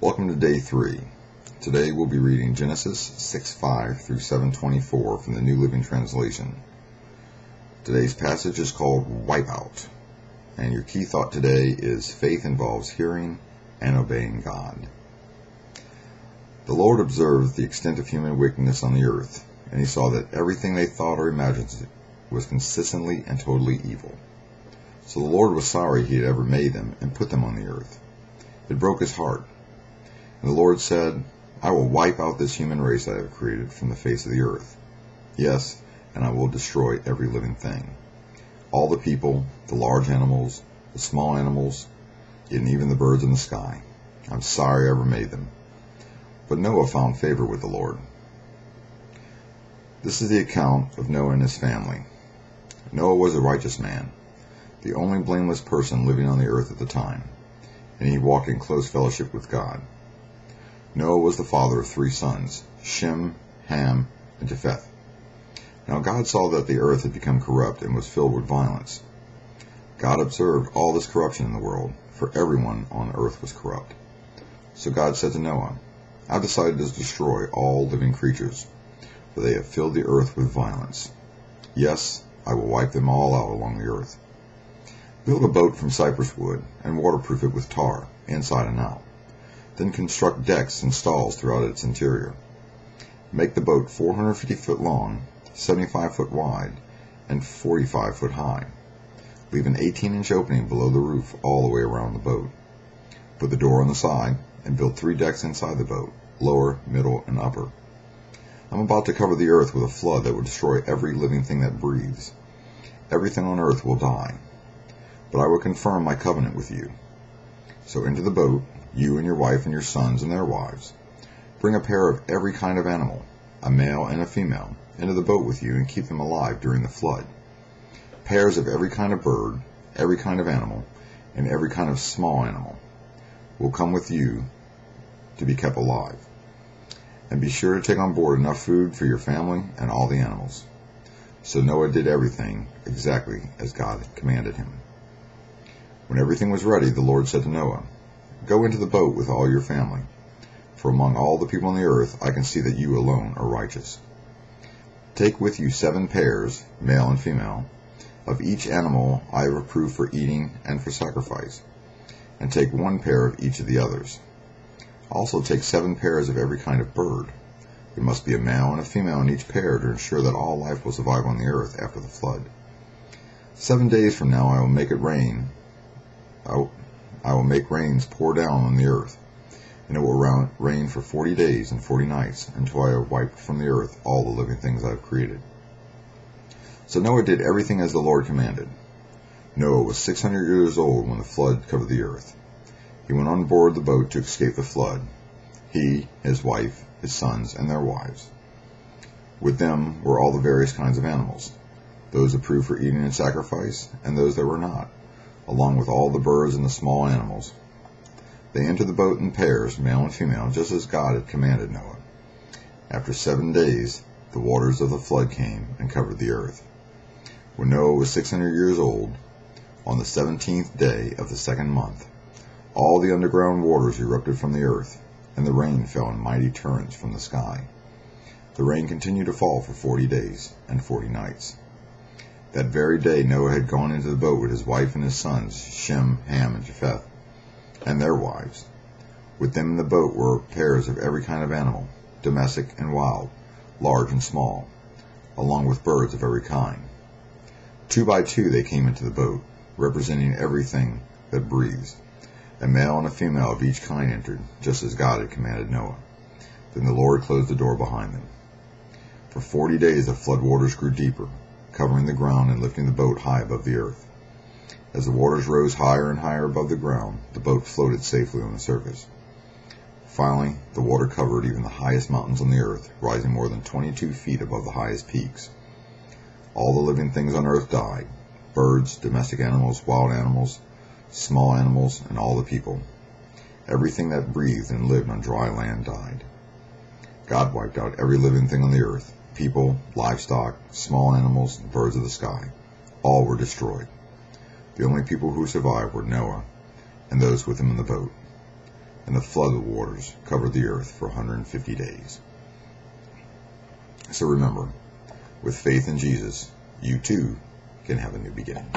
Welcome to day 3. Today we'll be reading Genesis 6:5 through 7:24 from the New Living Translation. Today's passage is called Wipeout, and your key thought today is faith involves hearing and obeying God. The Lord observed the extent of human wickedness on the earth, and he saw that everything they thought or imagined was consistently and totally evil. So the Lord was sorry he had ever made them and put them on the earth. It broke his heart. And the Lord said, I will wipe out this human race I have created from the face of the earth. Yes, and I will destroy every living thing. All the people, the large animals, the small animals, and even the birds in the sky. I'm sorry I ever made them. But Noah found favor with the Lord. This is the account of Noah and his family. Noah was a righteous man, the only blameless person living on the earth at the time, and he walked in close fellowship with God. Noah was the father of 3 sons, Shem, Ham, and Japheth. Now God saw that the earth had become corrupt and was filled with violence. God observed all this corruption in the world, for everyone on earth was corrupt. So God said to Noah, I've decided to destroy all living creatures, for they have filled the earth with violence. Yes, I will wipe them all out along the earth. Build a boat from cypress wood and waterproof it with tar, inside and out. Then construct decks and stalls throughout its interior. Make the boat 450 foot long, 75 foot wide, and 45 foot high. Leave an 18-inch opening below the roof all the way around the boat. Put the door on the side and build 3 decks inside the boat, lower, middle, and upper. I'm about to cover the earth with a flood that will destroy every living thing that breathes. Everything on earth will die. But I will confirm my covenant with you. So into the boat, you and your wife and your sons and their wives. Bring a pair of every kind of animal, a male and a female, into the boat with you and keep them alive during the flood. Pairs of every kind of bird, every kind of animal, and every kind of small animal will come with you to be kept alive. And be sure to take on board enough food for your family and all the animals. So Noah did everything exactly as God had commanded him. When everything was ready, the Lord said to Noah, Go into the boat with all your family, for among all the people on the earth I can see that you alone are righteous. Take with you 7 pairs, male and female, of each animal I have approved for eating and for sacrifice, and take 1 pair of each of the others. Also take 7 pairs of every kind of bird. There must be a male and a female in each pair to ensure that all life will survive on the earth after the flood. 7 days from now I will make it rain. I will make rains pour down on the earth, and it will rain for 40 days and 40 nights, until I have wiped from the earth all the living things I have created. So Noah did everything as the Lord commanded. Noah was 600 years old when the flood covered the earth. He went on board the boat to escape the flood, he, his wife, his sons, and their wives. With them were all the various kinds of animals, those approved for eating and sacrifice, and those that were not, along with all the birds and the small animals. They entered the boat in pairs, male and female, just as God had commanded Noah. After 7 days, the waters of the flood came and covered the earth. When Noah was 600 years old, on the 17th day of the 2nd month, all the underground waters erupted from the earth, and the rain fell in mighty torrents from the sky. The rain continued to fall for 40 days and 40 nights. That very day Noah had gone into the boat with his wife and his sons, Shem, Ham, and Japheth, and their wives. With them in the boat were pairs of every kind of animal, domestic and wild, large and small, along with birds of every kind. 2 by 2 they came into the boat, representing everything that breathes. A male and a female of each kind entered, just as God had commanded Noah. Then the Lord closed the door behind them. For 40 days the flood waters grew deeper, covering the ground and lifting the boat high above the earth. As the waters rose higher and higher above the ground, the boat floated safely on the surface. Finally, the water covered even the highest mountains on the earth, rising more than 22 feet above the highest peaks. All the living things on earth died, birds, domestic animals, wild animals, small animals, and all the people. Everything that breathed and lived on dry land died. God wiped out every living thing on the earth, people, livestock, small animals, and birds of the sky. All were destroyed. The only people who survived were Noah and those with him in the boat. and the flood waters covered the earth for 150 days. So remember, with faith in Jesus, you too can have a new beginning.